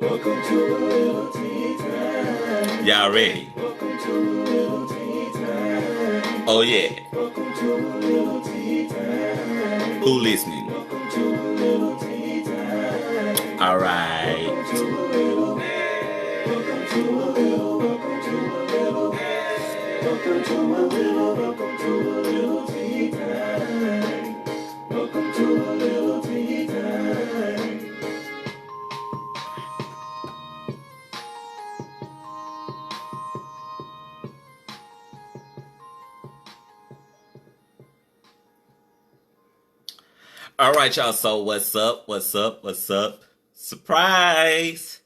Welcome to a little tea time. Y'all ready? Welcome to a little tea time. Oh yeah. Welcome to a little tea time. Who listening? Welcome to a little tea time. All right. Welcome to a little. Welcome to a little. Welcome to a little. Welcome to a little. Welcome to a little tea time. Welcome to a little tea time. All right, y'all. So what's up? What's up? What's up? Surprise!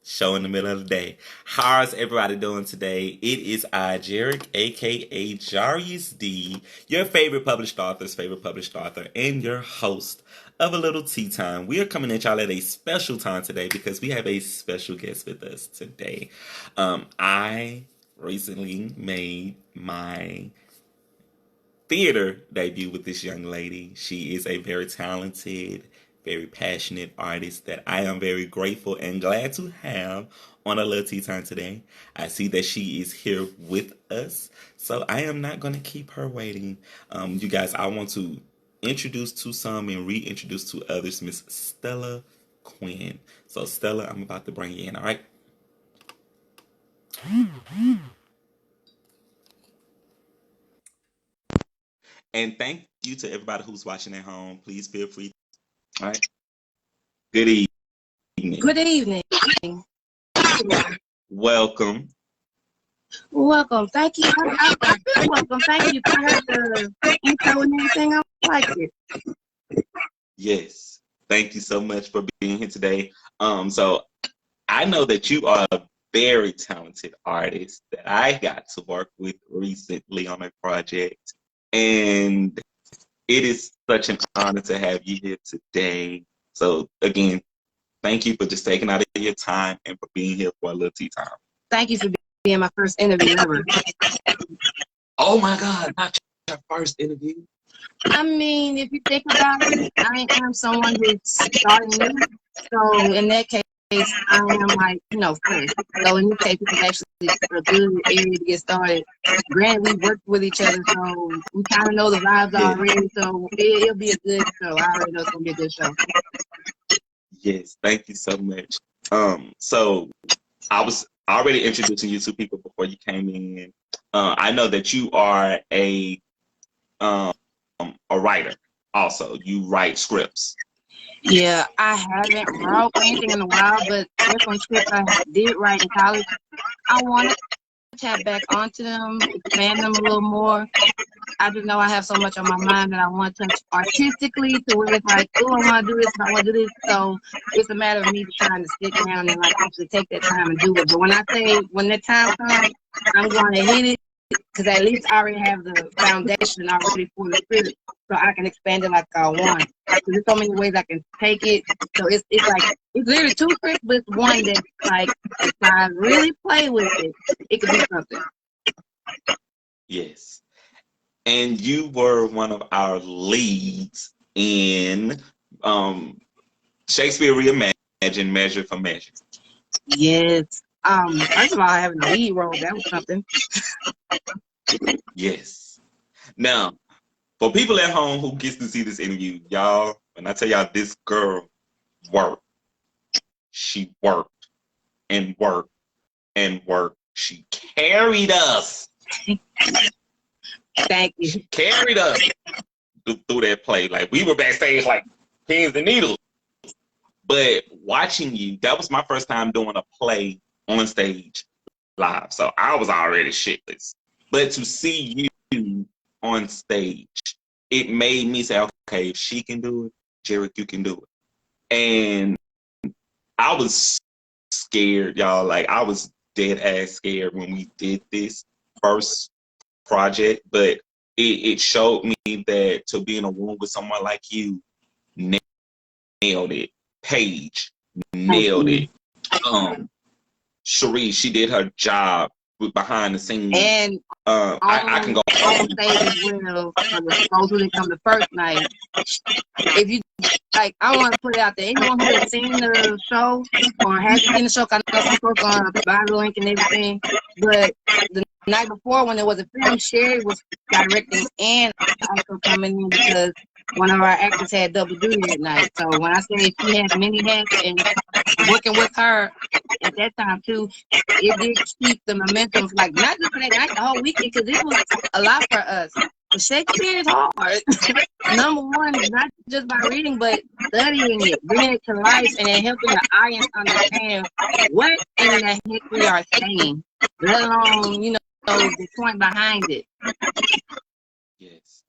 Show in the middle of the day. How's everybody doing today? It is I, Jarek, aka Jarius D, your favorite published author, and your host of A Little Tea Time. We are coming at y'all at a special time today because we have a special guest with us today. I recently made my theater debut with this young lady. She is a very talented, very passionate artist that I am very grateful and glad to have on A Little Tea Time today. I see that she is here with us, so I am not going to keep her waiting. You guys, I want to introduce to some and reintroduce to others Miss Stella Quinn. So Stella, I'm about to bring you in, all right? And thank you to everybody who's watching at home. Please feel free. All right. Good evening. Good evening. Welcome. Welcome. Thank you. Welcome. Thank you. I heard the intro and everything. I like it. Yes. Thank you so much for being here today. So I know that you are a very talented artist that I got to work with recently on a project. And it is such an honor to have you here today. So again, thank you for just taking out of your time and for being here for A Little Tea Time. Thank you for being my first interview ever. Oh my God, not your first interview. I mean, if you think about it, I am someone who's starting new. So in that case, I am like, fresh. So in this case, it's actually a good area to get started. Granted, we worked with each other, so we kind of know the vibes already. So it'll be a good show. I already know it's going to be a good show. Yes, thank you so much. So I was already introducing you to people before you came in. I know that you are a writer also. You write scripts. Yeah, I haven't wrote anything in a while, but there's some scripts I did write in college. I wanted to tap back onto them, expand them a little more. I just know I have so much on my mind that I want to touch artistically to where it's like, oh, I want to do this, I want to do this. So it's a matter of me trying to sit down and like actually take that time and do it. But when I say when that time comes, I'm going to hit it because at least I already have the foundation already for the script, so I can expand it like I want. So there's so many ways I can take it. So it's like it's literally two scripts, but it's one that like if I really play with it, it could be something. Yes. And you were one of our leads in Shakespeare Reimagined Measure for Measure. Yes. First of all, having a lead role, that was something. Yes. Now, for people at home who gets to see this interview, y'all, when I tell y'all this girl worked, she worked and worked and worked. She carried us. Thank you. She carried us through that play. Like we were backstage like pins and needles. But watching you, that was my first time doing a play on stage live. So I was already shitless. But to see you on stage, it made me say, okay, if she can do it, Jarek, you can do it. And I was scared, y'all. Like I was dead ass scared when we did this first project, but it showed me that to be in a room with someone like you, nailed it. Paige nailed it. Cherie, she did her job with behind the scenes. And I can go on stage as well. For those who didn't come the first night, if you like, I want to put it out there. Anyone who has seen the show or hasn't seen the show, 'cause I know some folks on buy the link and everything. But the night before, when there was a film, Sherry was directing and also coming in because one of our actors had double duty that night. So when I say she had many hats and working with her at that time too, it did keep the momentum, like not just for that night, the whole weekend, because it was a lot for us. But Shakespeare is hard. Number one, not just by reading, but studying it, bringing it to life, and then helping the audience understand what in the heck we are saying, let alone, the point behind it. Yes.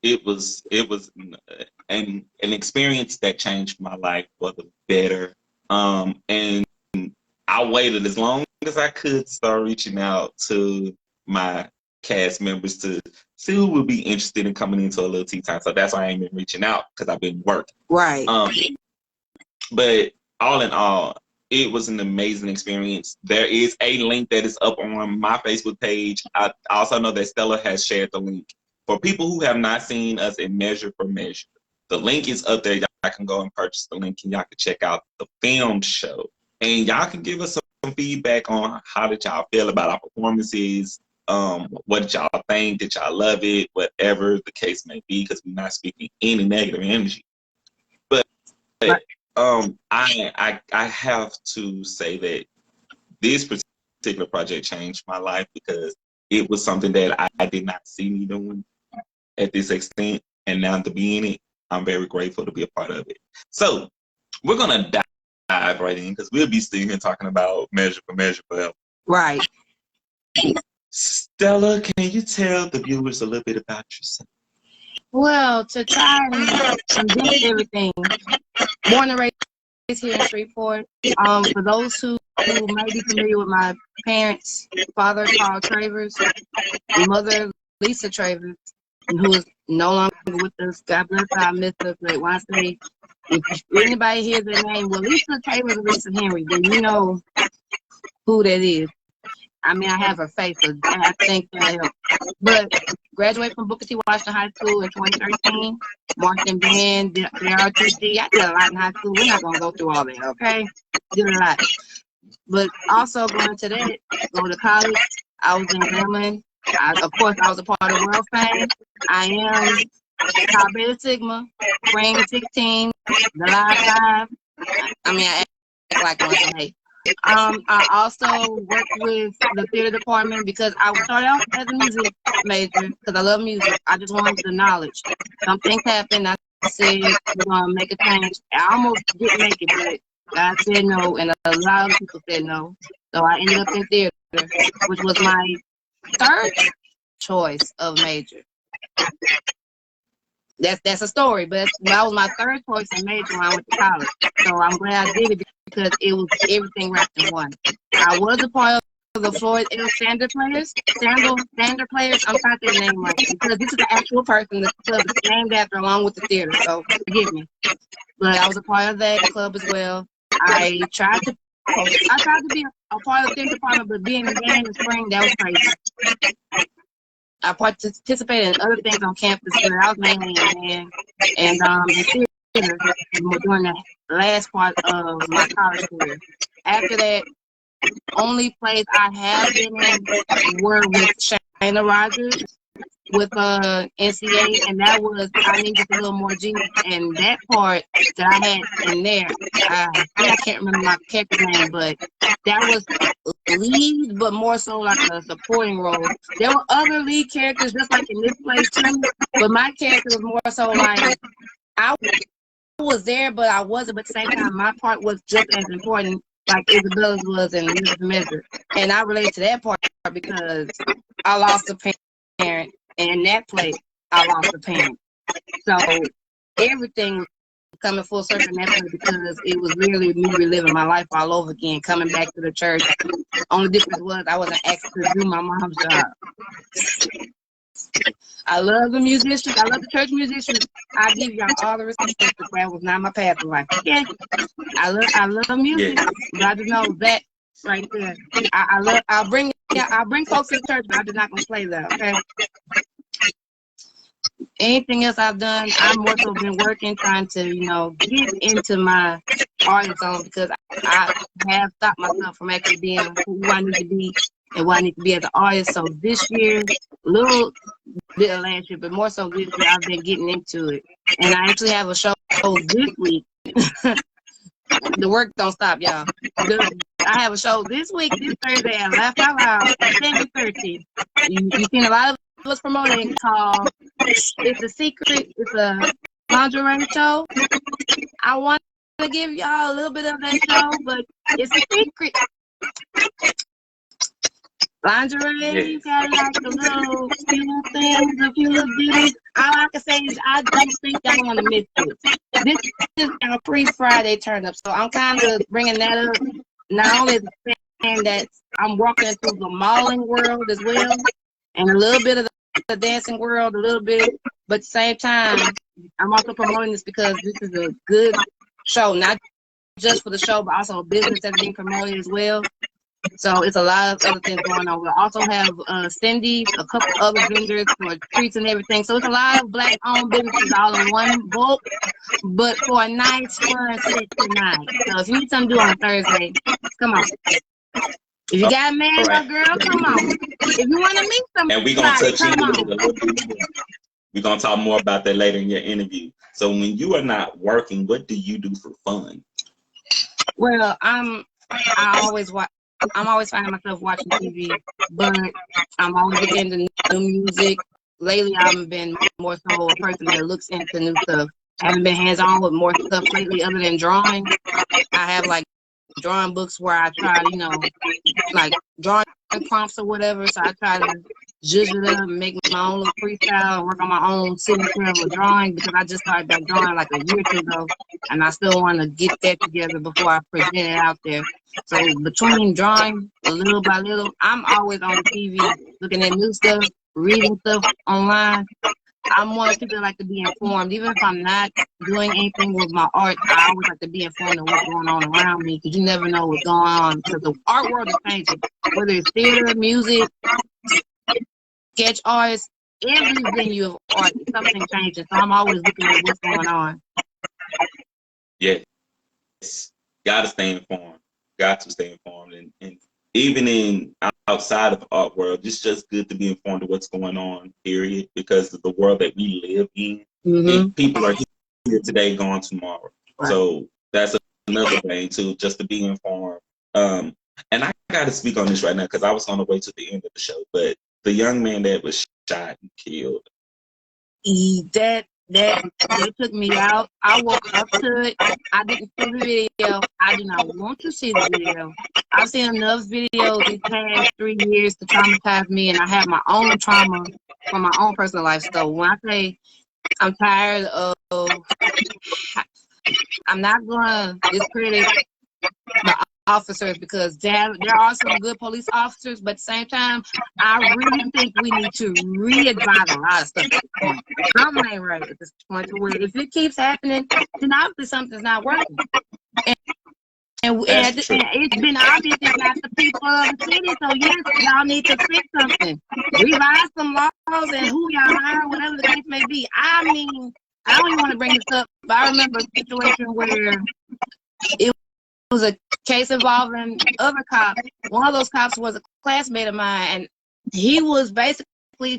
It was an experience that changed my life for the better. And I waited as long as I could to start reaching out to my cast members to see who would be interested in coming into a Lil Tea Time. So that's why I ain't been reaching out, because I've been working. Right. But all in all, it was an amazing experience. There is a link that is up on my Facebook page. I also know that Stella has shared the link. For people who have not seen us in Measure for Measure, the link is up there. Y'all can go and purchase the link, and y'all can check out the film show. And y'all can give us some feedback on how did y'all feel about our performances. What did y'all think? Did y'all love it? Whatever the case may be, because we're not speaking any negative energy. But I have to say that this particular project changed my life, because it was something that I did not see me doing at this extent, and now to be in it, I'm very grateful to be a part of it. So we're gonna dive right in, because we'll be sitting here talking about Measure for Measure forever. Right. Stella, can you tell the viewers a little bit about yourself? Well, to try and condense everything, born and raised here in Shreveport. For those who may be familiar with my parents, father Carl Travers, mother Lisa Travers, who is no longer with us. God bless her, I miss her. But when I say, if anybody hears their name, well, Lisa Travers or Lisa Henry, then you know who that is. I mean, I have her face, so I think that helps. But graduated from Booker T. Washington High School in 2013. Marching band, RTC. I did a lot in high school. We're not going to go through all that, okay? Did a lot. But also going to that, go to college. I was in Grambling. Of course, I was a part of World Fame. I am Tau Beta Sigma, Spring 16, the Live 5. I mean, I act like one, so hey. I also worked with the theater department because I started out as a music major because I love music. I just wanted the knowledge. Some things happened. I said, we're going to make a change. I almost didn't make it, but God said no, and a lot of people said no. So I ended up in theater, which was my third choice of major. That's a story, but that was my third choice in major when I went to college. So I'm glad I did it because it was everything wrapped in one. I was a part of the Floyd L. Sander players. Sander players, I'm trying to say the name right because this is the actual person the club is named after along with the theater, so forgive me. But I was a part of that club as well. I tried to be a part of the theater department, but being in band in the spring, that was crazy. I participated in other things on campus, but I was mainly in band and in theater during the last part of my college career. After that, only plays I have been in were with Shayna Rogers, with NCA, and that was I Need Just a Little More G. And that part that I had in there, I can't remember my character's name, but that was lead, but more so like a supporting role. There were other lead characters just like in this place too, but my character was more so like I was there, but I wasn't. But at the same time, my part was just as important, like Isabella's was in Measure for Measure. And I relate to that part because I lost a parent, and in that place, I lost a parent. So everything coming full circle in that place because it was really me reliving my life all over again, coming back to the church. Only difference was I wasn't asked to do my mom's job. I love the musicians. I love the church musicians. I give y'all all the respect, but that was not my path in life. Yeah, I love music. God knows that right there. I'll bring folks to the church, but I'm just not gonna play that. Okay. anything else I've done, I've more so been working, trying to, get into my artist zone because I have stopped myself from actually being who I need to be and what I need to be as an artist. So this year, a little bit of last year, but more so this year, I've been getting into it. And I actually have a show this week. The work don't stop, y'all. I have a show this week, this Thursday at Laugh Out Loud at 7:30. You've seen a lot of us promoting called It's a Secret. It's a lingerie show. I want to give y'all a little bit of that show, but it's a secret. Lingerie, you got like the little few things, a few little ditties. All I can say is I don't think y'all want to miss this. This is our pre-Friday turn up, so I'm kind of bringing that up. Not only saying that I'm walking through the modeling world as well, and a little bit of the dancing world, a little bit, but at the same time, I'm also promoting this because this is a good show, not just for the show, but also a business that's being promoted as well. So it's a lot of other things going on. We also have Cindy, a couple other vendors for treats and everything. So it's a lot of Black-owned businesses all in one bulk, but for a nice, fun set tonight. So if you need something to do on a Thursday, come on. If you got a man or a girl, come on. If you want to meet somebody, And we're going to touch come on on. We're going to talk more about that later in your interview. So when you are not working, what do you do for fun? Well, I'm always finding myself watching TV, but I'm always getting into new music. Lately, I've been more so a person that looks into new stuff. I haven't been hands-on with more stuff lately other than drawing. I have like drawing books where I try, like drawing prompts or whatever. So I try to zhuzh it up and make my own little freestyle and work on my own signature of a drawing because I just started back drawing like a year or two ago. And I still want to get that together before I present it out there. So between drawing little by little, I'm always on TV looking at new stuff, reading stuff online. I'm one of the people that like to be informed. Even if I'm not doing anything with my art, I always like to be informed of what's going on around me because you never know what's going on because the art world is changing. Whether it's theater, music, sketch artists, every venue of art, something changing. So I'm always looking at what's going on. Yes. Got to stay informed. Got to stay informed. And even in outside of the art world, it's just good to be informed of what's going on, period, because of the world that we live in. And people are here today, gone tomorrow. Right. So that's another thing, too, just to be informed. And I got to speak on this right now because I was on the way to the end of the show, but the young man that was shot and killed. That took me out. I woke up to it. I didn't see the video. I do not want to see the video. I've seen enough videos these past 3 years to traumatize me, and I have my own trauma from my own personal life. So when I say I'm tired of, I'm not going to discredit the officers because there are some good police officers, but at the same time, I really think we need to re-advise a lot of stuff. Something ain't right at this point to where if it keeps happening, then obviously something's not working. And it's been obvious it's not the people of the city, so yes, y'all need to fix something. Revise some laws and who y'all hire, whatever the case may be. I mean, I don't even want to bring this up, but I remember a situation where it was a case involving other cops. One of those cops was a classmate of mine, and he was basically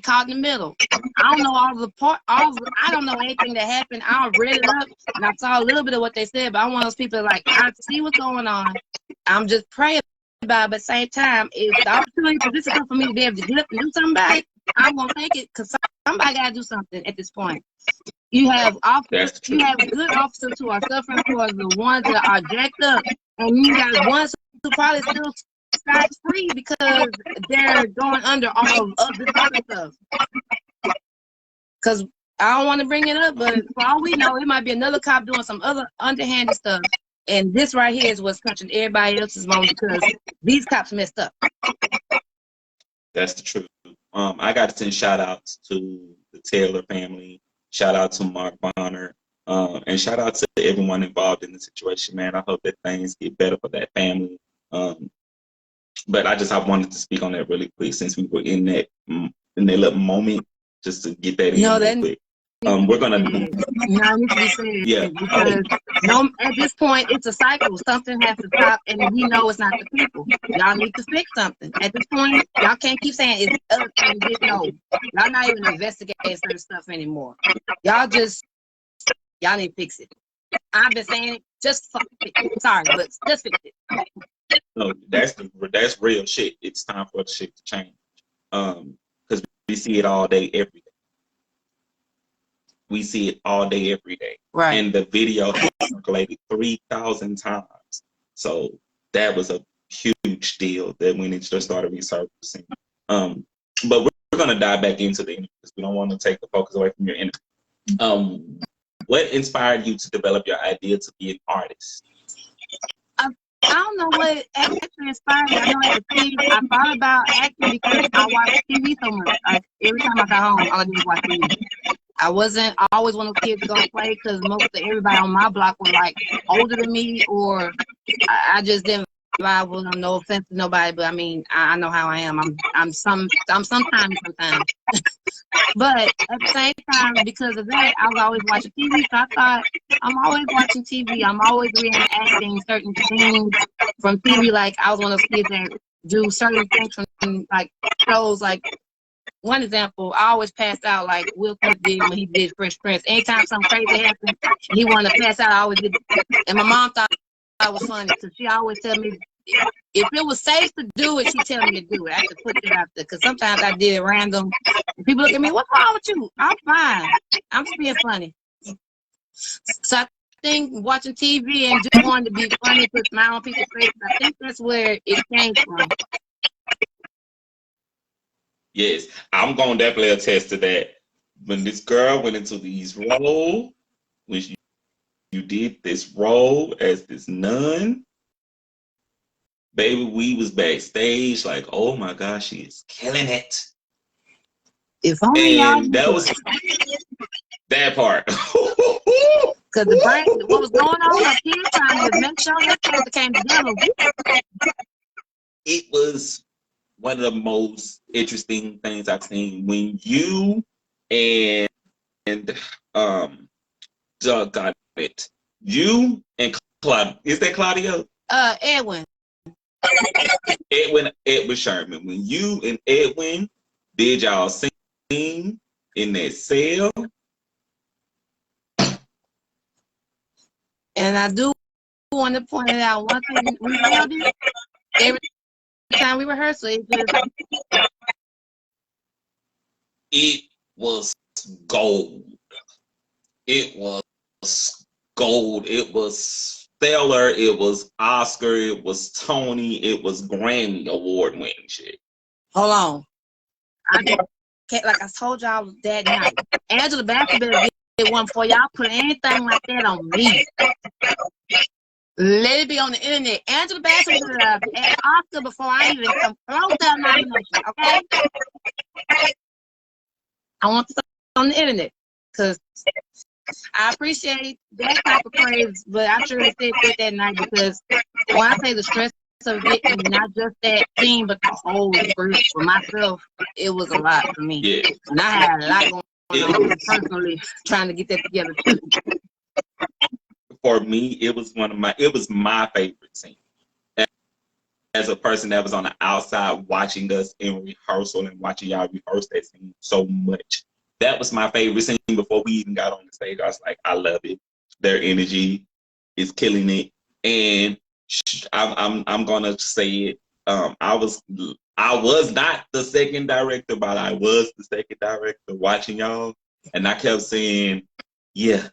caught in the middle. I don't know I don't know anything that happened. I read it up and I saw a little bit of what they said, but I'm one of those people like I see what's going on. I'm just praying about it, but at the same time, if the opportunity for this is for me to be able to get up and do something about it, I'm gonna take it because somebody gotta do something at this point. You have officers, you have good officers who are suffering for the ones that are jacked up, and you got ones who probably still scot free because they're going under all of this other stuff. Because I don't want to bring it up, but for all we know, it might be another cop doing some other underhanded stuff. And this right here is what's catching everybody else's moment because these cops messed up. That's the truth. I got to send shout outs to the Taylor family. Shout out to Mark Bonner. And shout out to everyone involved in the situation, man. I hope that things get better for that family. But I wanted to speak on that really quick since we were in that little moment, just to get that in real quick. we're gonna, Now needs to be said yeah. because no, at this point it's a cycle. Something has to stop, and we know it's not the people. Y'all need to fix something. At this point, y'all can't keep saying it's us and get no. Y'all not even investigating certain stuff anymore. Y'all need to fix it. I've been saying it. Just fuck it. Sorry, but just fix it. No, that's real shit. It's time for the shit to change. Because we see it all day, every day. We see it all day, every day. Right. And the video circulated 3,000 times. So that was a huge deal that when it just started resurfacing. But we're gonna dive back into the interview because we don't want to take the focus away from your interview. What inspired you to develop your idea to be an artist? I don't know what actually inspired me. I know as a kid, I thought about acting because I watched TV so much. Every time I got home, all I did was watch TV. I always one of those kids to go play because everybody on my block was like older than me, or I just didn't vibe with them. No offense to nobody, but I mean, I know how I am. I'm sometimes. But at the same time, because of that, I was always watching TV. So I thought, I'm always watching TV. I'm always reenacting certain things from TV. Like, I was one of those kids that do certain things from, like, shows. Like, one example, I always passed out like Will Smith did when he did Fresh Prince. Anytime something crazy happened, he wanted to pass out, I always did it. And my mom thought it was funny because she always tell me, if it was safe to do it, she tell me to do it. I have to put it out there because sometimes I did it random. And people look at me, what's wrong with you? I'm fine. I'm just being funny. So I think watching TV and just wanting to be funny, put smile on people's faces, I think that's where it came from. Yes, I'm gonna definitely attest to that. When this girl went into these roles, when you did this role as this nun, baby, we was backstage like, oh my gosh, she is killing it. If only and that was that part. Because the brain, what was going on up here, trying to make sure that paper came together. It was one of the most interesting things I've seen when you and Doug got it. You and Claudia, is that Claudia? Edwin. Edwin Sherman. When you and Edwin did y'all sing in that cell. And I do want to point it out. One thing we nailed it every time we rehearse. It was gold. It was gold. It was stellar. It was Oscar. It was Tony. It was Grammy award winning shit. Hold on. Like I told y'all that night, Angela Bassett better get one for y'all. Put anything like that on me. Let it be on the internet. Angela Bassett was an Oscar before I even come close to that nomination. Okay. I want this on the internet because I appreciate that type of praise, but I sure said that night because when I say the stress of getting not just that team, but the whole group for myself, it was a lot for me. Yeah. And I had a lot going on personally trying to get that together too. For me, it was my favorite scene. As a person that was on the outside watching us in rehearsal and watching y'all rehearse that scene so much. That was my favorite scene before we even got on the stage. I was like, I love it. Their energy is killing it. And I'm gonna say it. I was not the second director, but I was the second director watching y'all. And I kept saying, yeah,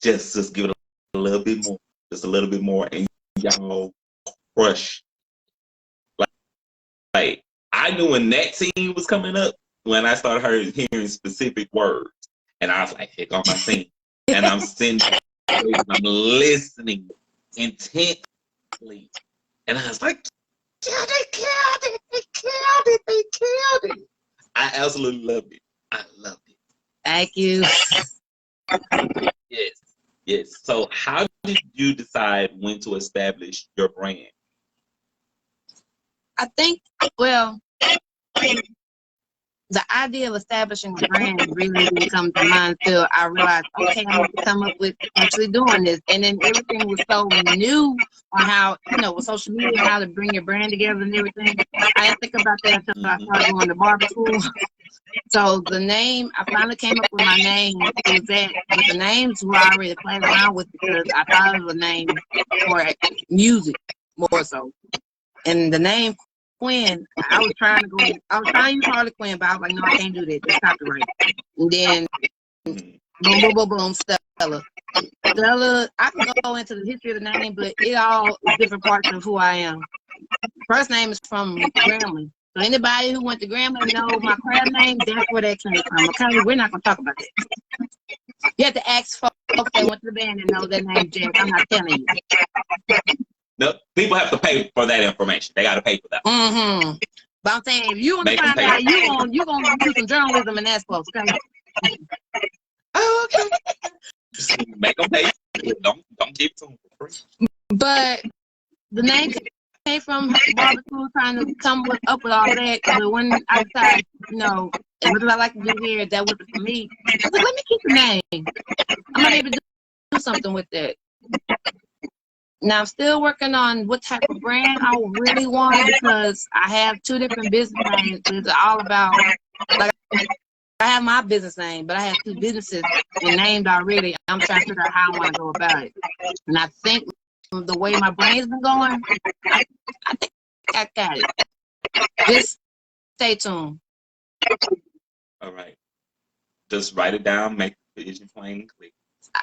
just give it a little bit more. Just a little bit more. And y'all crush. Like I knew when that scene was coming up, when I started hearing specific words, and I was like, "Here comes my scene," and I'm sitting, I'm listening intently, and I was like, "Yeah, they killed it! They killed it! They killed it!" I absolutely loved it. I loved it. Thank you. Yes. So, how did you decide when to establish your brand? I think, well, the idea of establishing a brand really didn't come to mind until I realized, okay, I need to come up with actually doing this. And then everything was so new on how, with social media, how to bring your brand together and everything. I didn't think about that until I started going to barber school. So the name, I finally came up with my name. It was that, but the names were already playing around with because I thought it was a name for music more so. And the name Quinn, I was trying to use Harley Quinn, but I was like, no, I can't do that. That's copyright. And then, boom, boom, boom, boom, Stella. Stella, I can go into the history of the name, but it all is different parts of who I am. First name is from Grambling. So anybody who went to Grambling know my crab name, that's where that came from. Okay, we're not going to talk about that. You have to ask folks that went to the band and know their name, Jack. I'm not telling you. No, people have to pay for that information. They got to pay for that. Mm-hmm. But I'm saying, if you want to find out, you're going to do some journalism and ask folks, okay? Oh, okay. Just make them pay. Don't give it to them for free. But the name came from barber school, trying to come up with all that. But when I decided, as much as I like to do hair, that wasn't for me. I was like, let me keep the name. I'm going to be able to do something with that. Now, I'm still working on what type of brand I really want because I have two different business names. It's all about, like, I have my business name, but I have two businesses named already. I'm trying to figure out how I want to go about it. And I think the way my brain's been going, I think I got it. Just stay tuned. All right. Just write it down, make the vision plain and clear.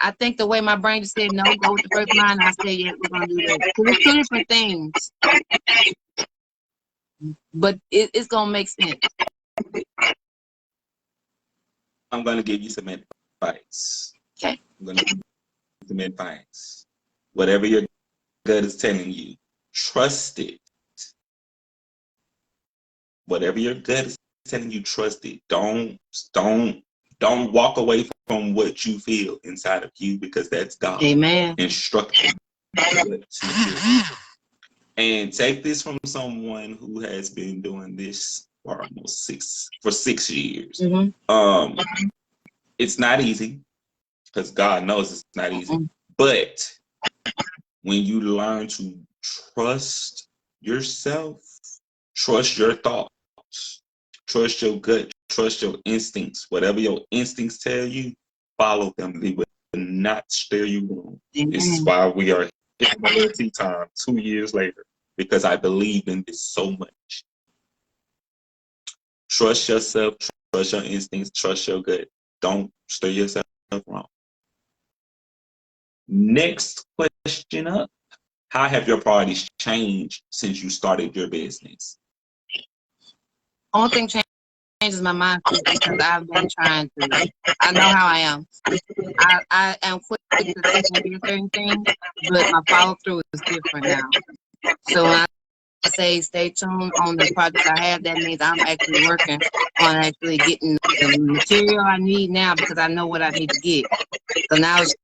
I think the way my brain just said no, go with the first line, I said, yeah, we're going to do that. Because it's two different things. But it's going to make sense. I'm going to give you some advice. Okay. I'm going to give you some advice. Whatever your gut is telling you, trust it. Whatever your gut is telling you, trust it. Don't walk away from what you feel inside of you because that's God. Amen. Instructing you. And take this from someone who has been doing this for almost 6 years. Mm-hmm. It's not easy because God knows it's not easy. Mm-hmm. But when you learn to trust yourself, trust your thoughts, trust your gut, trust your instincts. Whatever your instincts tell you, follow them. They will not steer you wrong. Mm-hmm. This is why we are here at Lil Tea Time 2 years later, because I believe in this so much. Trust yourself, trust your instincts, trust your gut. Don't steer yourself wrong. Next question up. How have your priorities changed since you started your business? Only thing changes my mindset because I've been trying to. I know how I am. I am quick to do certain things, but my follow through is different now. So when I say stay tuned on the project I have, that means I'm actually working on actually getting the material I need now because I know what I need to get. So now it's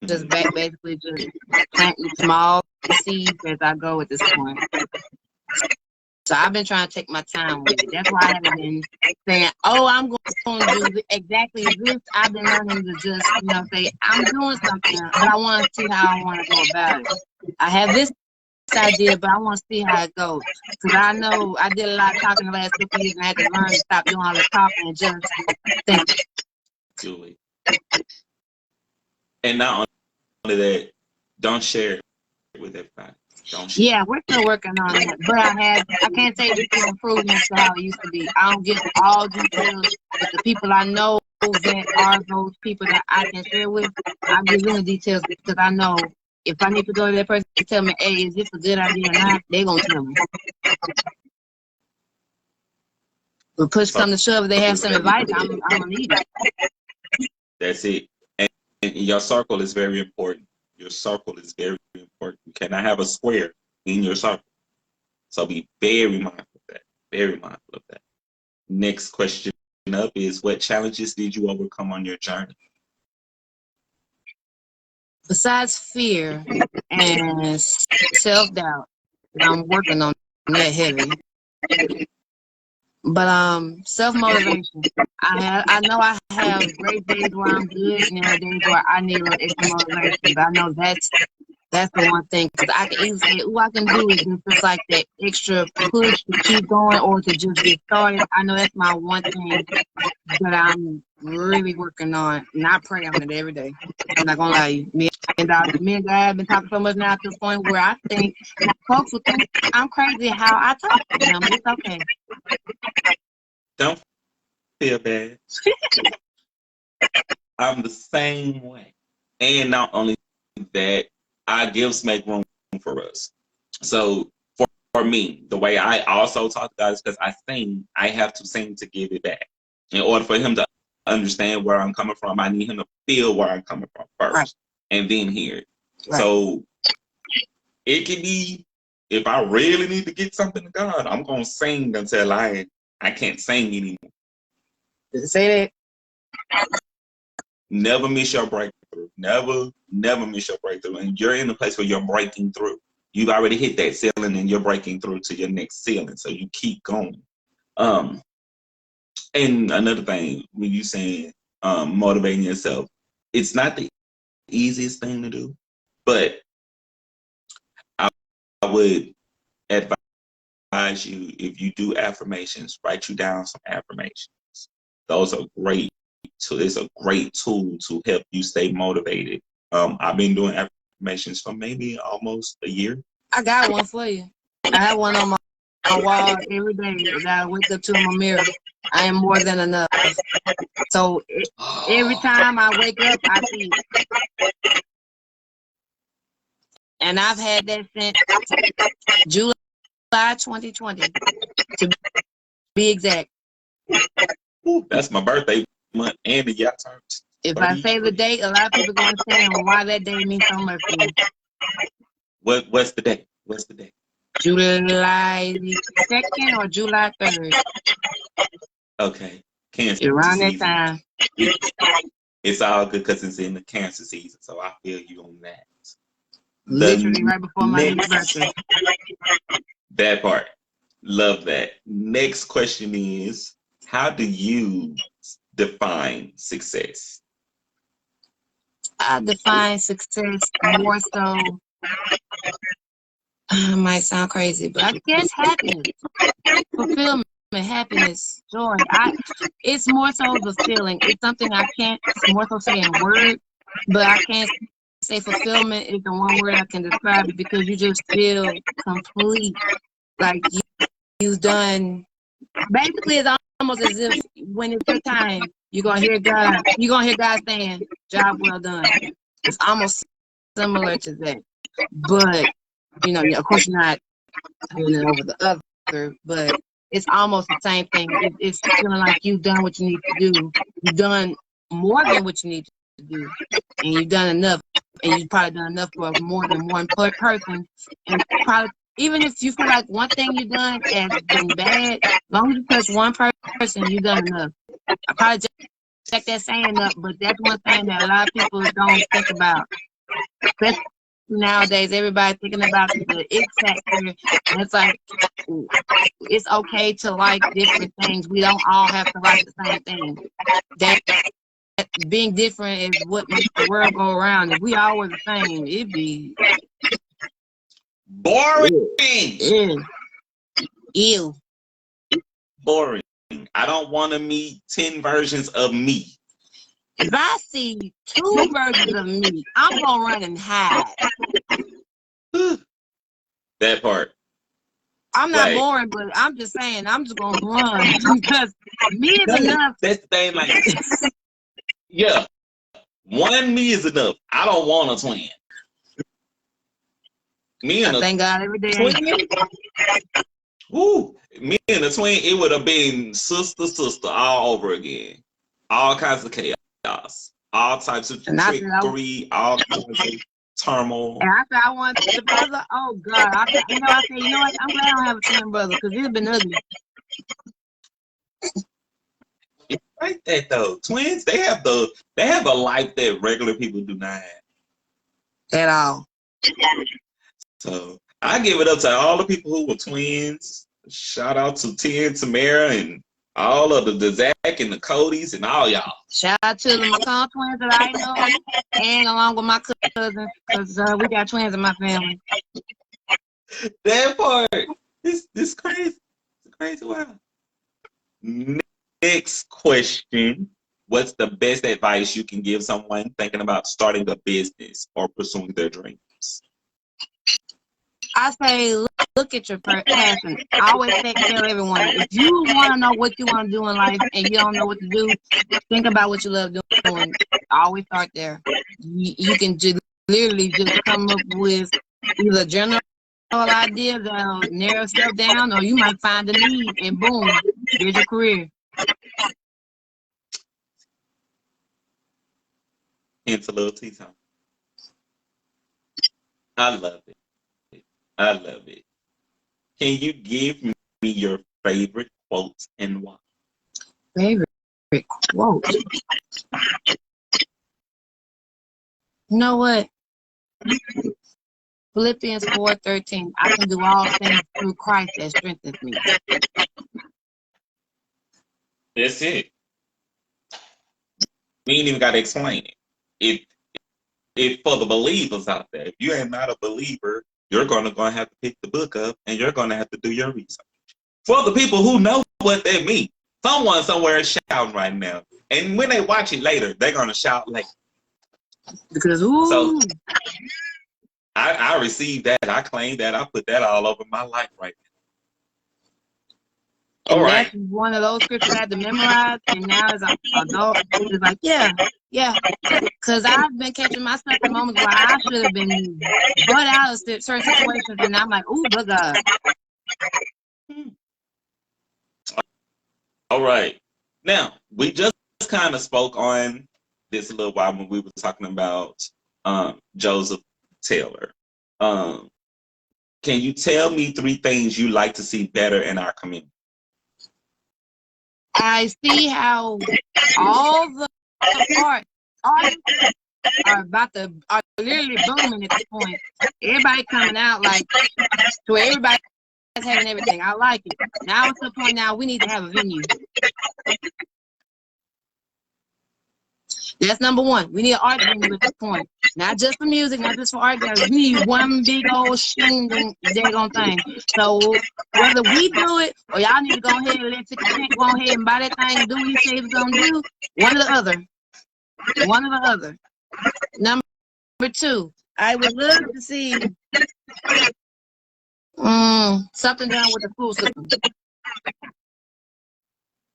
just basically just planting small seeds as I go at this point. So I've been trying to take my time with it. That's why I haven't been saying, oh, I'm going to do exactly this. I've been learning to just, say, I'm doing something, but I want to see how I want to go about it. I have this idea, but I want to see how it goes. Because I know I did a lot of talking the last couple of years, and I had to learn to stop doing all the talking and just think. Julie. And not only that, don't share it with everybody. Yeah, we're still working on it, but I can't say it's improvements to how it used to be. I don't give all details, but the people I know that are those people that I can share with, I give them the details because I know if I need to go to that person to tell me, hey, is this a good idea or not, they're going to tell me. But push come to shove, if they have some advice, I'm going to need it. That's it. And your circle is very important. Your circle is very important. You cannot have a square in your circle. So be very mindful of that. Very mindful of that. Next question up is, what challenges did you overcome on your journey? Besides fear and self-doubt, I'm working on that heavy. But self-motivation. I know I have great days where I'm good, and there are days where I need a little extra motivation. But I know that's the one thing, because I can easily say, "Ooh, I can do it." And just like that extra push to keep going or to just get started. I know that's my one thing that I'm really working on, and I pray on it every day. I'm not gonna lie to you. Me and God have been talking so much now to the point where I think folks will think I'm crazy how I talk to them. It's okay. Don't feel bad. I'm the same way. And not only that, our gifts make room for us. So for me, the way I also talk to God is because I sing, I have to sing to give it back. In order for him to understand where I'm coming from, I need him to feel where I'm coming from first, Right. and then hear it. Right. So it can be, if I really need to get something to God, I'm gonna sing until I can't sing anymore. Say that. Never miss your breakthrough. Never miss your breakthrough. And you're in a place where you're breaking through. You've already hit that ceiling and you're breaking through to your next ceiling. So you keep going. And another thing, when you saying motivating yourself, it's not the easiest thing to do, but I would advise you, if you do affirmations, write you down some affirmations. Those are great. So it's a great tool to help you stay motivated. I've been doing affirmations for maybe almost a year. I got one for you. I have one on my wall every day that I wake up to in my mirror. I am more than enough. So every time I wake up, I see it. And I've had that since July 2020, to be exact. Ooh, that's my birthday month and the year turned. If I say the date, a lot of people gonna understand why that day means so much to me. What's the date? What's the date? July 2nd or July 3rd. Okay. Cancer Around season. that time. It's all good because it's in the cancer season, so I feel you on that. Literally right before my birthday. That part. Love that. Next question is, how do you define success? I define success more so, it might sound crazy, but I guess happiness, fulfillment, happiness, joy. It's more so the feeling. It's something I can't more so say in words, but I can't say fulfillment is the one word I can describe it, because you just feel complete. Like you've done, basically it's almost as if when it's your time, you're gonna hear God saying, "Job well done." It's almost similar to that. But of course you're not doing it over the other, but it's almost the same thing. It's feeling like you've done what you need to do. You've done more than what you need to do, and you've done enough, and you've probably done enough for more than one person. And probably, even if you feel like one thing you've done has been bad, as long as you touch one person, you've done enough. I probably just check that saying up, but that's one thing that a lot of people don't think about. Especially nowadays, everybody thinking about the it factor, and it's like, it's okay to like different things. We don't all have to like the same thing. That being different is what makes the world go around. If we all were the same, it'd be boring. Ew. Boring. I don't want to meet 10 versions of me. If I see 2 versions of me, I'm gonna run and hide. That part. I'm not boring, but I'm just saying, I'm just gonna run because me is enough. That's the thing, like, yeah, one me is enough. I don't want a twin. Me and thank God every day. Twin. Woo, me and a twin, it would have been sister all over again. All kinds of chaos, all types of trickery, all kinds of turmoil. And after I wanted the brother, oh God, I said, what? I'm glad I don't have a twin brother, because it'd been ugly. It's like that though. Twins, they have a life that regular people do not have at all. So I give it up to all the people who were twins. Shout out to Tia and Tamara and all of the Zach and the Codys and all y'all. Shout out to the McCall twins that I know, and along with my cousins, because we got twins in my family. That part. This crazy. It's crazy. Wow. Next question. What's the best advice you can give someone thinking about starting a business or pursuing their dreams? I say, look at your passion. I always tell everyone, if you want to know what you want to do in life and you don't know what to do, think about what you love doing. I always start there. You can literally just come up with either general ideas that'll narrow stuff down, or you might find a need and boom, there's your career. Into Lil Tea Time. I love it. I love it. Can you give me your favorite quotes and why? Favorite quote? You know what? Philippians 4:13. I can do all things through Christ that strengthens me. That's it. We ain't even got to explain it. If for the believers out there, if you ain't not a believer, you're gonna have to pick the book up and you're gonna have to do your research. For the people who know what that means, someone somewhere is shouting right now, and when they watch it later, they're gonna shout later. Because ooh. So I received that. I claim that. I put that all over my life right now. And that's one of those scriptures I had to memorize, and now as an adult, it's like, yeah. Because I've been catching myself in moments where I should have been butt out of certain situations, and I'm like, ooh, but God. All right. Now, we just kind of spoke on this a little while when we were talking about Joseph Taylor. Can you tell me 3 things you like to see better in our community? I see how all the artists are literally booming at this point. Everybody coming out like, to everybody's having everything. I like it. Now it's the point now we need to have a venue. That's number one. We need an art venue at this point. Not just for music, not just for art gallery. We need one big old shingling daggone thing. So whether we do it or y'all need to go ahead and let 50 go ahead and buy that thing and do what you say it's gonna do, one or the other. One or the other. Number 2, I would love to see something done with the school system.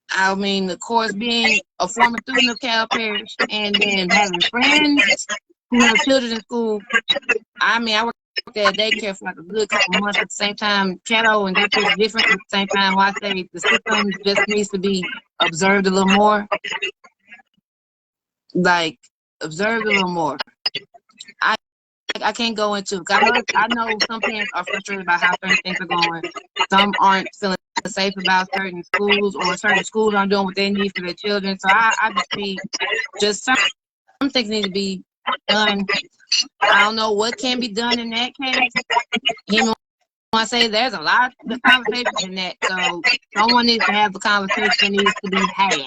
I mean, of course, being a former student of Cal Parish and then having friends who have children in school. I mean, I worked at daycare for like a good couple months at the same time. Caddo and daycare is different at the same time. Why I say the system just needs to be observed a little more. Like, observed a little more. I can't go into it. I know some parents are frustrated about how certain things are going. Some aren't feeling safe about certain schools, or certain schools aren't doing what they need for their children. So I just see just some things need to be done. I don't know what can be done in that case. Even when I say there's a lot of conversation in that, so someone needs to have the conversation needs to be had.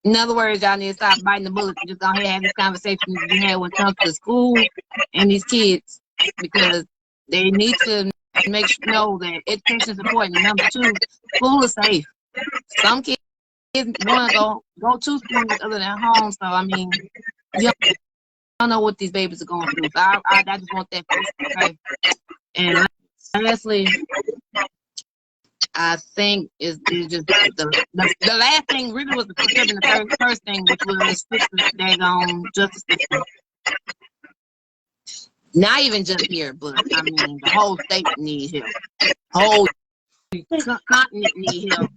In other words, y'all need to stop biting the bullet and just go ahead and have this conversation you had when it comes to school and these kids, because they need to make sure know that education is important. Number 2, school is safe. Some kids want to go to school other than home, so I mean, you don't know what these babies are going through. So I just want that first, okay? And lastly, I think is just the last thing really was the first thing, which was fix the daggone justice system. Not even just here, but I mean the whole state needs help. Whole continent needs help.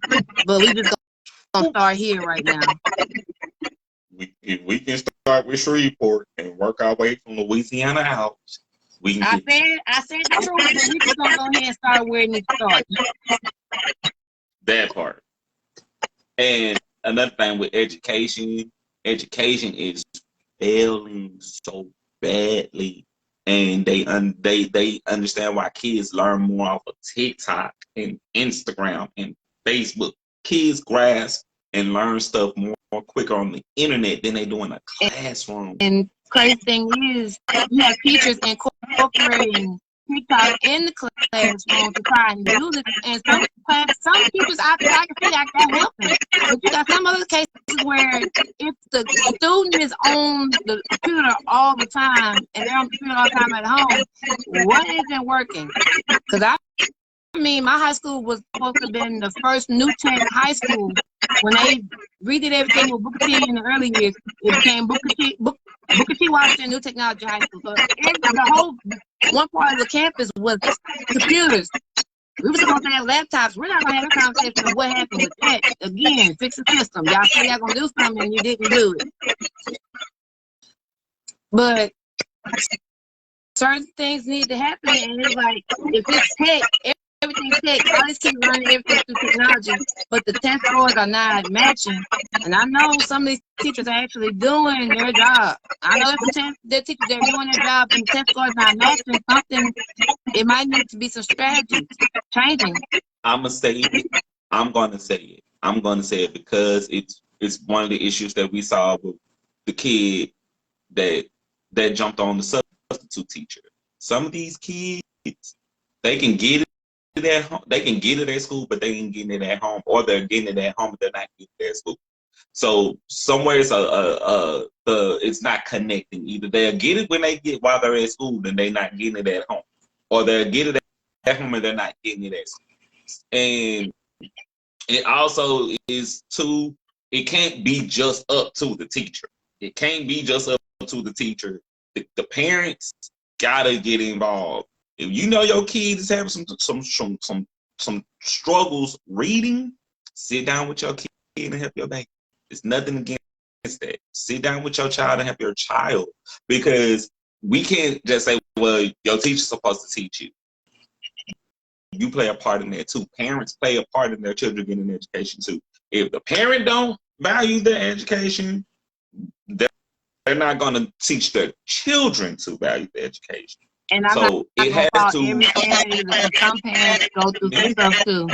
But we just gonna start here right now. If we can start with Shreveport and work our way from Louisiana out, we can. I said the truth, but we just gonna go ahead and start where it needs to start. That part. And another thing with education is failing so badly. and they understand why kids learn more off of TikTok and Instagram and Facebook. Kids grasp and learn stuff more quicker on the internet than they do in a classroom. And crazy thing is, you have teachers incorporating TikTok in the classroom to try and use it. And some teachers, I can see that helping. But you got some other cases where if the student is on the computer all the time and they're on the computer all the time at home, what isn't working? Because I mean, my high school was supposed to have been the first new tech high school. When they redid everything with Booker T in the early years, it became Booker T Washington New Technology High School. So the whole one part of the campus was computers. We were supposed to have laptops. We're not going to have a conversation of what happened with that. Again, fix the system. Y'all say y'all going to do something and you didn't do it. But certain things need to happen, and it's like, if it's tech, everything's tech. All these kids learning everything through technology, but the test scores are not matching. And I know some of these teachers are actually doing their job. I know the teachers, they're doing their job, and the test scores not matching something. It might need to be some strategies changing. I'm gonna say it. I'm gonna say it. I'm gonna say it because it's one of the issues that we saw with the kid that jumped on the substitute teacher. Some of these kids, they can get it at home, they can get it at school, but they ain't getting it at home, or they're getting it at home, but they're not getting it at school. So somewhere it's not connecting. Either they'll get it while they're at school, then they're not getting it at home, or they'll get it at home and they're not getting it at school. And it also is it can't be just up to the teacher. It can't be just up to the teacher. The parents gotta get involved. If you know your kid is having some struggles reading, sit down with your kid and help your baby. There's nothing against that. Sit down with your child and help your child, because we can't just say, well, your teacher's supposed to teach you. You play a part in that too. Parents play a part in their children getting an education too. If the parent don't value their education, they're not going to teach their children to value their education. And I'm so it has to. Some parents go through this stuff too.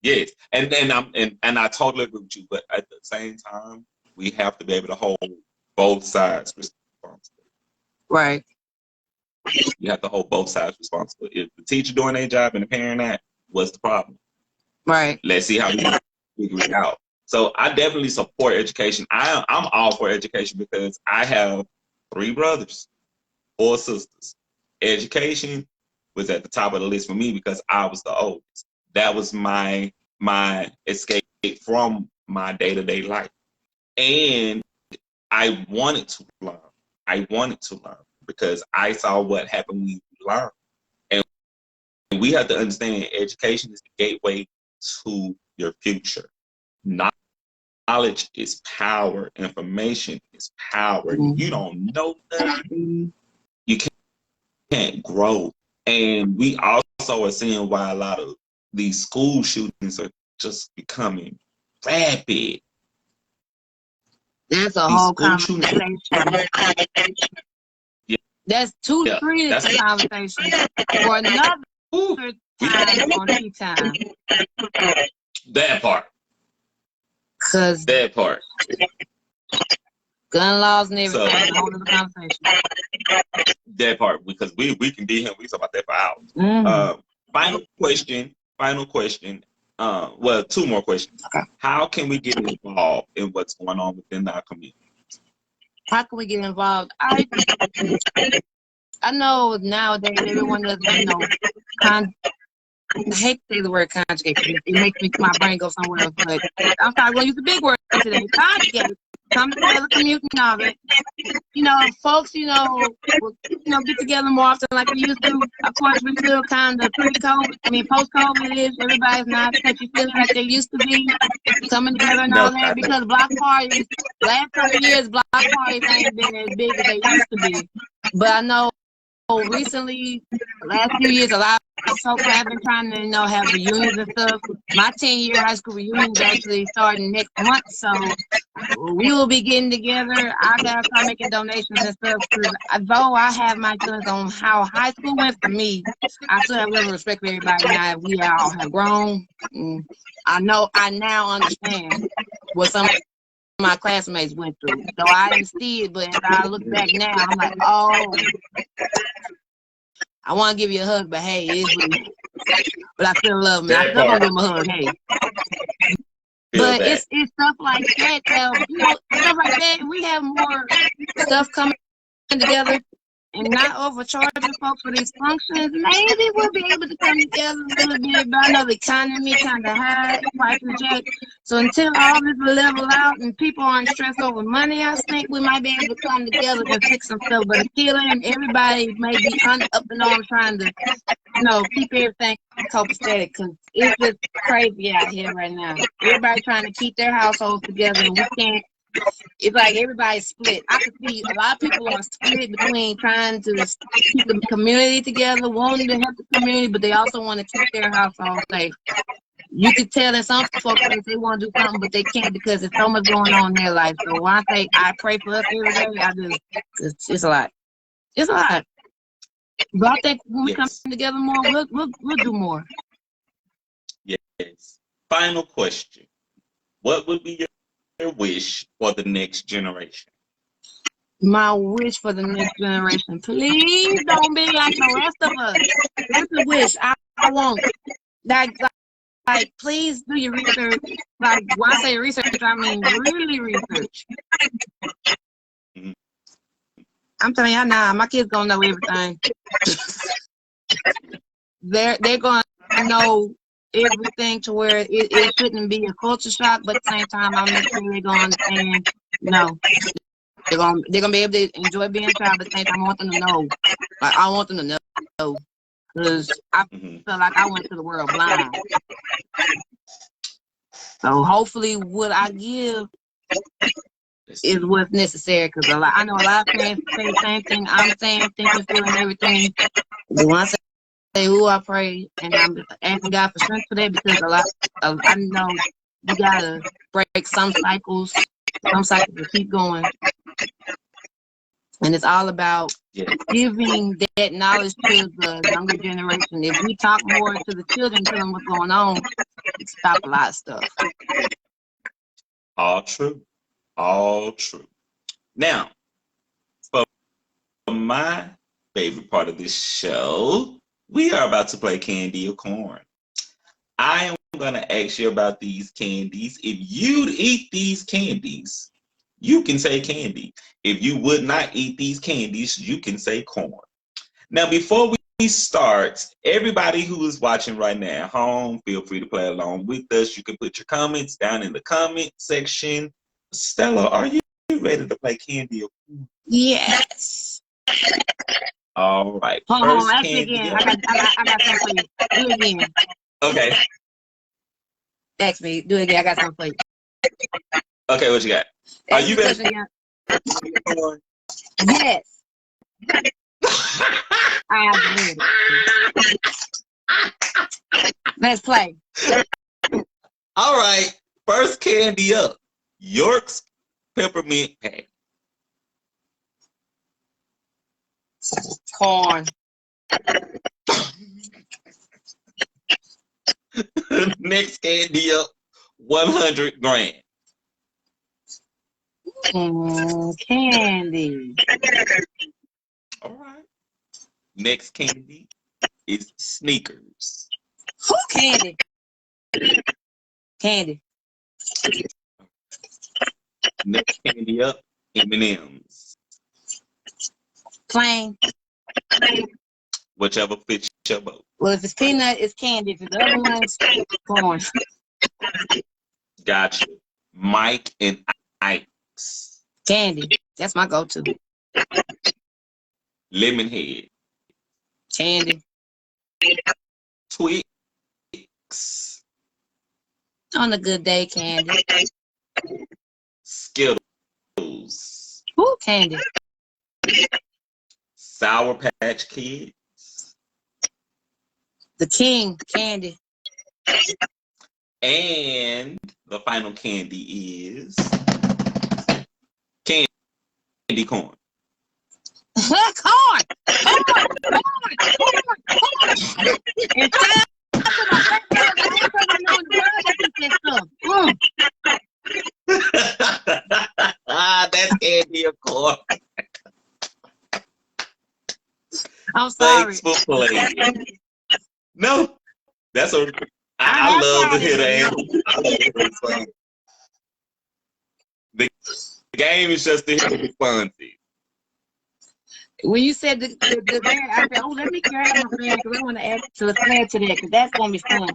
Yes, and I totally agree with you. But at the same time, we have to be able to hold both sides responsible. Right. You have to hold both sides responsible. If the teacher doing their job and the parent not, what's the problem? Right. Let's see how we figure it out. So I definitely support education. I'm all for education because I have 3 brothers, 4 sisters. Education was at the top of the list for me because I was the oldest. That was my escape from my day-to-day life. And I wanted to learn because I saw what happened when you learn. And we have to understand education is the gateway to your future. Knowledge is power. Information is power. Mm-hmm. You don't know nothing, you can't grow. And we also are seeing why a lot of these school shootings are just becoming rapid. That's a whole conversation. Yeah. That's 2-3 conversation for another time on Tea Time. That part. Cause that part. Gun laws and everything. So, a whole other conversation. That part, because we can be here. We talk about that for hours. Mm. Final question. Well, 2 more questions. Okay. How can we get involved in what's going on within our community? How can we get involved? I know nowadays everyone does, I hate to say the word conjugate. It makes my brain go somewhere else, but I'm sorry, we'll use the big word today. Conjugate. Come together, community knowledge. Folks, will, get together more often like we used to. Of course, we still kind of pre-COVID, post-COVID is everybody's not touchy feeling like they used to be, coming together and all that, because block parties, last couple of years, block parties ain't been as big as they used to be. But I know recently, the last few years, a lot so glad I've been trying to, have reunions and stuff. My 10-year high school reunion is actually starting next month, so we will be getting together. I gotta start making donations and stuff because though I have my feelings on how high school went for me, I still have a little respect for everybody now. We all have grown. I now understand what some of my classmates went through. Though I didn't see it, but as I look back now, I'm like, oh, I want to give you a hug, but hey, it is what it is. But I still love me. I still gonna give him a hug, hey. But it's stuff like that, stuff like that. We have more stuff coming together and not overcharging folks for these functions. Maybe we'll be able to come together a little bit. But I know the economy kind of high, prices jack. So until all this will level out and people aren't stressed over money, I think we might be able to come together and fix some stuff. But until then, everybody may be up and on trying to, keep everything copacetic because it's just crazy out here right now. Everybody trying to keep their households together, and we can't. It's like everybody's split. I can see a lot of people are split between trying to keep the community together, wanting to help the community, but they also want to keep their household safe. You can tell that some folks they want to do something, but they can't because there's so much going on in their life. So when I say I pray for us every day, it's a lot. It's a lot. But I think when we come together more, we'll do more. Yes. Final question: what would be your wish for the next generation? My wish for the next generation: please don't be like the rest of us. That's a wish. I want like please do your research. Like when I say research, I mean really research. Mm-hmm. I'm telling you now, my kids gonna know everything. They're gonna know everything to where it shouldn't be a culture shock, but at the same time, I'll make sure they're gonna understand. They're gonna be able to enjoy being a child, but at the same time, I want them to know. Like I want them to know, because I feel like I went to the world blind. So hopefully, what I give is what's necessary. Because I know a lot of parents say the same thing I'm saying, thinking, feeling everything. But when I say who I pray, and I'm asking God for strength for that, because I know you gotta break some cycles to keep going. And it's all about giving that knowledge to the younger generation. If we talk more to the children, tell them what's going on, it stop a lot of stuff. All true. All true. Now, for my favorite part of this show, we are about to play Candy or Corn. I am going to ask you about these candies. If you'd eat these candies, you can say candy. If you would not eat these candies, you can say corn. Now, before we start, everybody who is watching right now at home, feel free to play along with us. You can put your comments down in the comment section. Stella, are you ready to play candy or corn? Yes. All right. Hold on, ask me again. I got something for you. Do it again. Okay. Ask me. Do it again. I got something for you. Okay, what you got? Are you ready? Yes. I'm ready. Let's play. All right. First candy up. York's peppermint pack. Corn. Next candy up. 100 grand. Candy. All right. Next candy is Sneakers. Who candy? Candy. Next candy up, M&M's. Plain. Whichever fits your boat. Well, if it's peanut, it's candy. If it's the other one, it's corn. Gotcha. Mike and Ike's. Candy. That's my go-to. Lemonhead. Candy. Twix. On a good day, candy. Skittles. Ooh, candy. Sour Patch Kids. The king, Candy. And the final candy is candy corn. Corn! And shout out to my first cousin, the only person I know in the world that eats that stuff. That's candy of corn. I'm sorry. Thanks for playing. No, that's a. I I love to tried hear it. the answer. The game is just to hear the responses. When you said the band, I said, oh, let me grab my band because I want to add to that because that's going to be fun.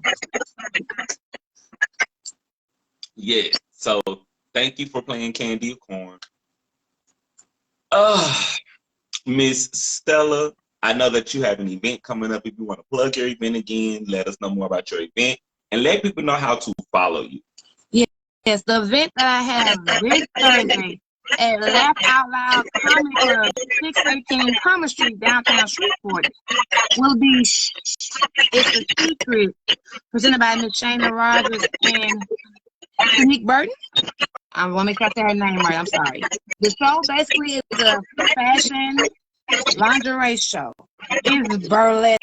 Yes. So thank you for playing Candy of Corn. Miss Stella, I know that you have an event coming up. If you want to plug your event again, let us know more about your event and let people know how to follow you. Yes, the event that I have this Thursday at Laugh Out Loud Comedy Club, 613 Commerce Street, downtown Shreveport, will be It's a Secret, presented by Miss Shayna Rogers and Nick Burton. I want to make sure I say her name right. I'm sorry. The show basically is a fashion lingerie show. It's burlesque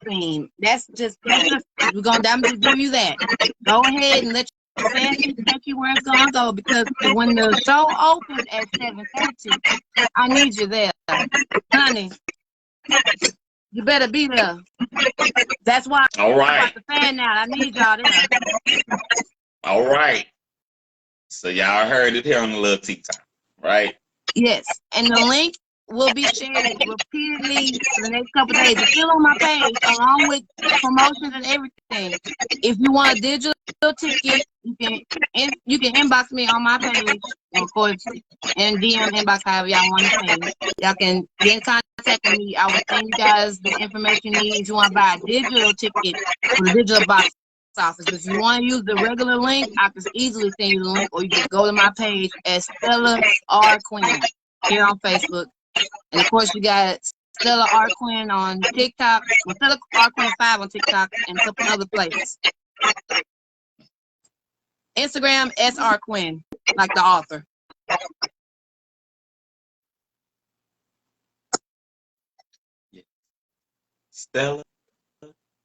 theme. That's just I'm gonna give you that. Go ahead and let your fancy take you where it's gonna go because when the show opens at 7:30, I need you there, honey. You better be there. That's why. All right. The fan out. I need y'all there. All right. So y'all heard it here on the Lil Tea Time, right? Yes, and the link will be shared repeatedly for the next couple of days. It's still on my page, along with promotions and everything. If you want a digital ticket, you can inbox me on my page, of course, and DM inbox however y'all want to say. Y'all can get in contact with me. I will send you guys the information you need if you want to buy a digital ticket for the digital box office. If you want to use the regular link, I can easily send you the link, or you just go to my page at Stella R. Quinn here on Facebook. And of course, you got Stella R. Quinn on TikTok, Stella R. Quinn 5 on TikTok, and a couple other places. Instagram, SR Quinn, like the author. Yeah. Stella,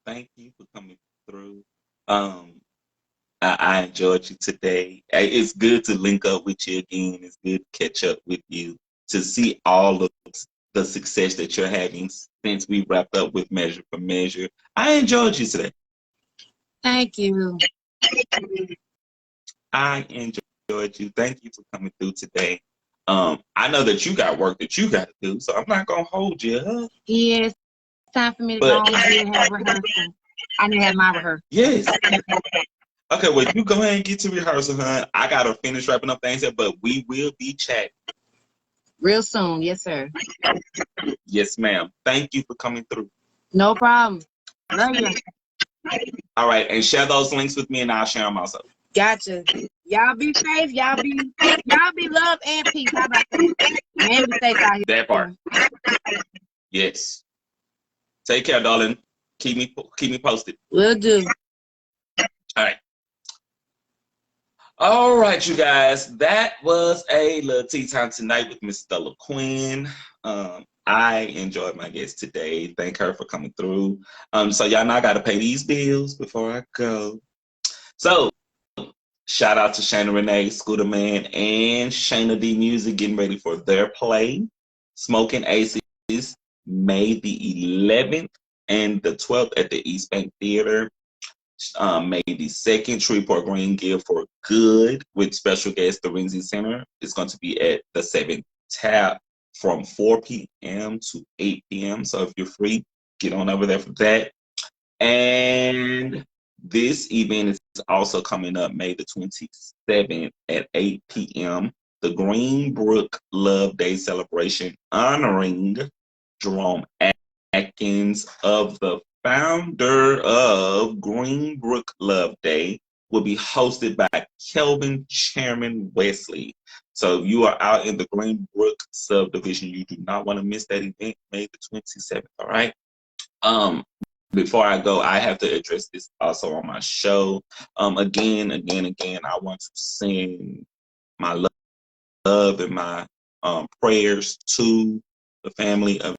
thank you for coming through. I enjoyed you today. It's good to link up with you again. It's good to catch up with you, to see all of the success that you're having since we wrapped up with Measure for Measure. I enjoyed you today. Thank you. I enjoyed you. Thank you for coming through today. I know that you got work that you got to do, so I'm not going to hold you up. Yes, time for me to go on and have rehearsal. I need to have my rehearsal. Yes. Okay, well, you go ahead and get to rehearsal, huh? I got to finish wrapping up things here, but we will be chatting. Real soon. Yes, sir. Yes, ma'am. Thank you for coming through. No problem. Love you. All right, and share those links with me, and I'll share them also. Gotcha. Y'all be safe. Y'all be love and peace. How about that? And be safe out here. That part. Yes. Take care, darling. Keep me posted. Will do. All right. All right, you guys. That was a Lil Tea Time tonight with Miss Stella Quinn. I enjoyed my guest today. Thank her for coming through. So y'all know I gotta pay these bills before I go. So shout out to Shayna Renee, Scooter Man, and Shayna D Music getting ready for their play, Smoking Aces, May the 11th and the 12th at the East Bank Theater. May the 2nd, Shreveport Green Guild for Good with special guest, the Renzi Center. It's going to be at the 7th Tap from 4 p.m. to 8 p.m. So if you're free, get on over there for that. And this event is also coming up May the 27th at 8 p.m. The Greenbrook Love Day celebration honoring Jerome Atkins, of the founder of Greenbrook Love Day, will be hosted by Kelvin Chairman Wesley. So if you are out in the Greenbrook subdivision, you do not want to miss that event, May the 27th, all right? before I go, I have to address this also on my show. Again, I want to send my love and my prayers to the family of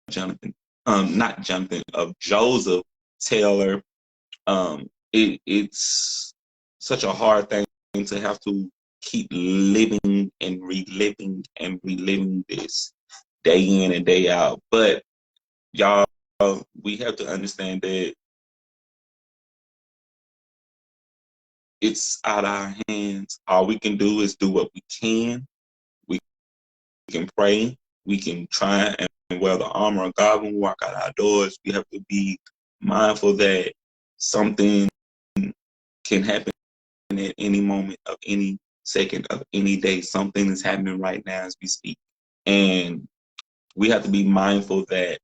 Jonathan, not Jonathan, of Joseph Taylor. It's such a hard thing to have to keep living and reliving this day in and day out. But y'all, we have to understand that it's out of our hands. All we can do is do what we can. We can pray. We can try and wear the armor of God when we walk out our doors. We have to be mindful that something can happen at any moment of any second of any day. Something is happening right now as we speak. And we have to be mindful that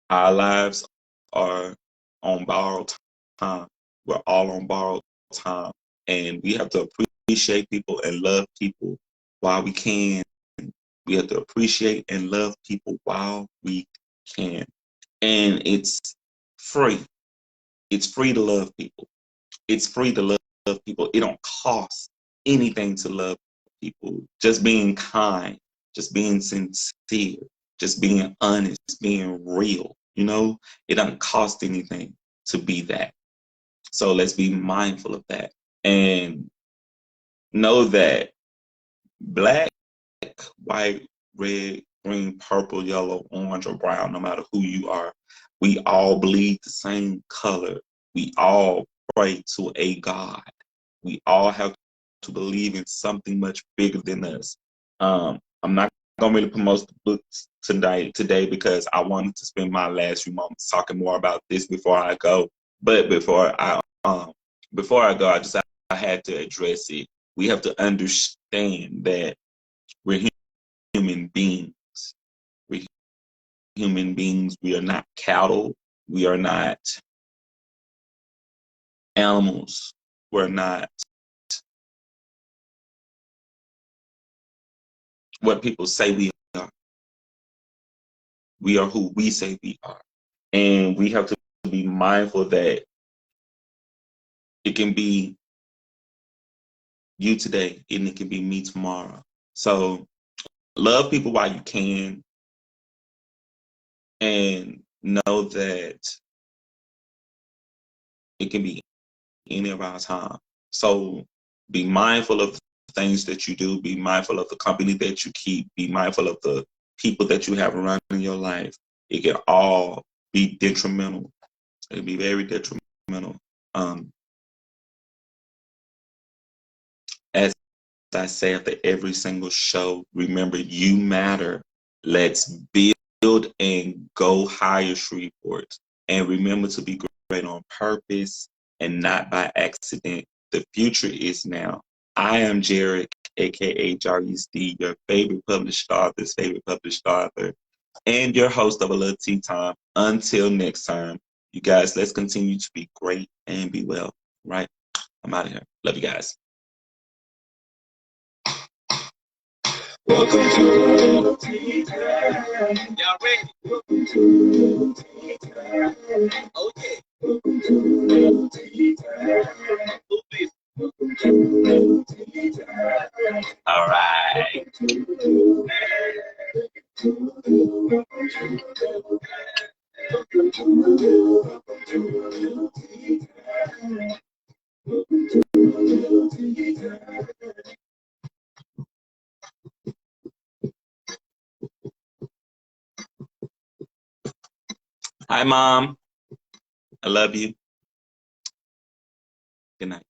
our lives are on borrowed time. We're all on borrowed time. And we have to appreciate people and love people while we can. We have to appreciate and love people while we can. And it's free. It's free to love people. It's free to love people. It don't cost anything to love people. Just being kind, just being sincere, just being honest, being real. You know, it doesn't cost anything to be that. So let's be mindful of that and know that black, white, red, green, purple, yellow, orange, or brown, no matter who you are, we all bleed the same color. We all pray to a God. We all have to believe in something much bigger than us. I'm not gonna really promote the books today because I wanted to spend my last few moments talking more about this before I go. But before I go, I had to address it. We have to understand that we're human beings. We're human beings. We are not cattle. We are not animals. We're not what people say we are. We are who we say we are. And we have to be mindful that it can be you today and it can be me tomorrow. So love people while you can and know that it can be any of our time. So be mindful of the things that you do, be mindful of the company that you keep, be mindful of the people that you have around in your life. It can all be detrimental. It can be very detrimental. As I say after every single show, remember you matter. Let's build and go higher, Shreveport. And remember to be great on purpose and not by accident. The future is now. I am Jarek, aka Jarvis D, your favorite published author, and your host of A Lil Tea Time. Until next time, you guys, let's continue to be great and be well. Right? I'm out of here. Love you guys. Welcome to Lil Tea Time. Y'all ready? Welcome to Lil Tea Time. Oh yeah. Welcome to Lil Tea Time. Who this? Welcome to Lil Tea Time. All right. Hi, Mom. I love you. Good night.